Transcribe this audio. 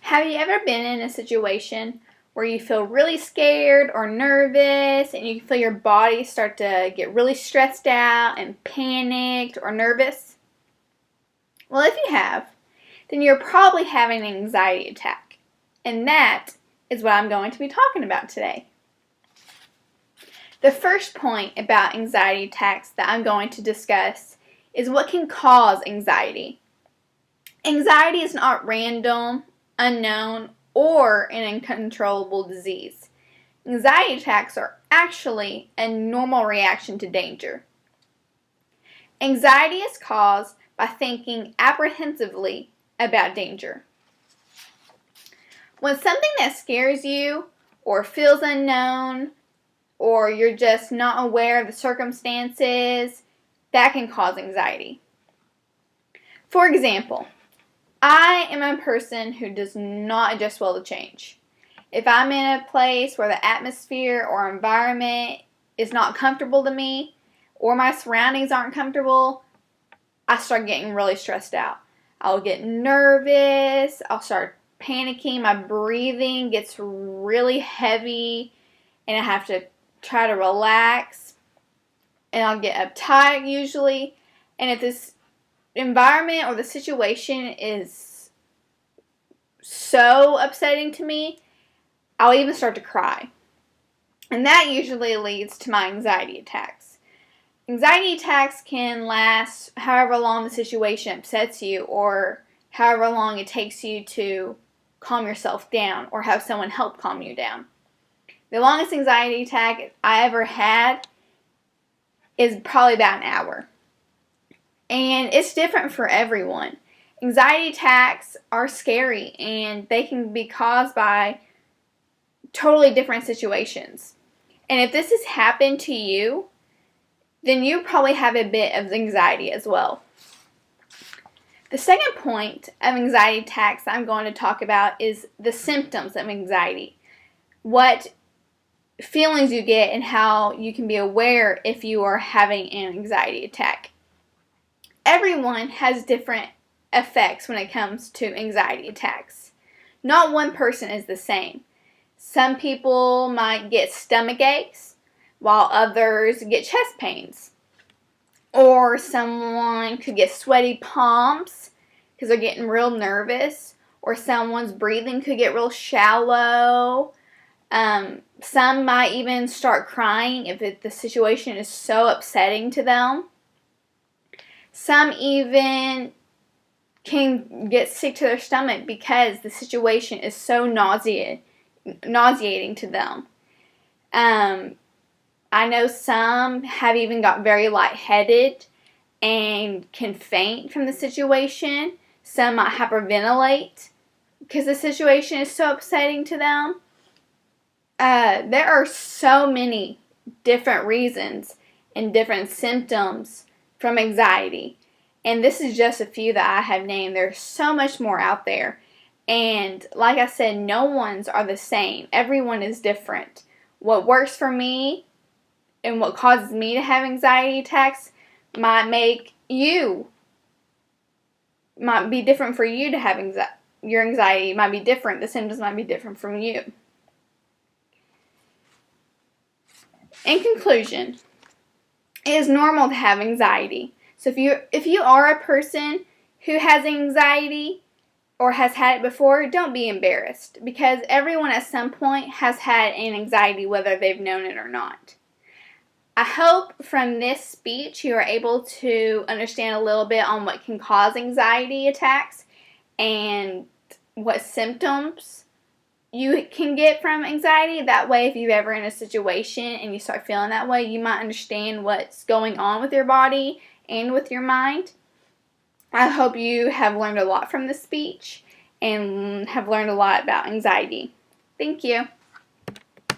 Have you ever been in a situation where you feel really scared or nervous and you feel your body start to get really stressed out and panicked or nervous? Well, if you have, then you're probably having an anxiety attack. And that is what I'm going to be talking about today. The first point about anxiety attacks that I'm going to discuss is what can cause anxiety. Anxiety is not random, unknown, or an uncontrollable disease. Anxiety attacks are actually a normal reaction to danger. Anxiety is caused by thinking apprehensively about danger. When something that scares you or feels unknown or you're just not aware of the circumstances, that can cause anxiety. For example, I am a person who does not adjust well to change. If I'm in a place where the atmosphere or environment is not comfortable to me, or my surroundings aren't comfortable, I start getting really stressed out. I'll get nervous, I'll start panicking, my breathing gets really heavy, and I have to try to relax, and I'll get uptight usually. And if this environment or the situation is so upsetting to me, I'll even start to cry. And that usually leads to my anxiety attacks. Anxiety attacks can last however long the situation upsets you or however long it takes you to calm yourself down or have someone help calm you down. The longest anxiety attack I ever had is probably about an hour. And it's different for everyone. Anxiety attacks are scary and they can be caused by totally different situations. And if this has happened to you, then you probably have a bit of anxiety as well. The second point of anxiety attacks I'm going to talk about is the symptoms of anxiety. What feelings you get and how you can be aware if you are having an anxiety attack. Everyone has different effects when it comes to anxiety attacks. Not one person is the same. Some people might get stomach aches, while others get chest pains. Or someone could get sweaty palms because they're getting real nervous. Or someone's breathing could get real shallow. Some might even start crying if the situation is so upsetting to them. Some even can get sick to their stomach because the situation is so nauseating to them. I know some have even got very lightheaded and can faint from the situation. Some might hyperventilate because the situation is so upsetting to them. There are so many different reasons and different symptoms from anxiety. And this is just a few that I have named. There's so much more out there. And like I said, no one's are the same. Everyone is different. What works for me and what causes me to have anxiety attacks might be different for you to have your anxiety might be different. The symptoms might be different from you. In conclusion, it is normal to have anxiety. So if you are a person who has anxiety or has had it before, don't be embarrassed because everyone at some point has had an anxiety whether they've known it or not. I hope from this speech you are able to understand a little bit on what can cause anxiety attacks and what symptoms you can get from anxiety. That way, if you're ever in a situation and you start feeling that way, you might understand what's going on with your body and with your mind. I hope you have learned a lot from this speech and have learned a lot about anxiety. Thank you.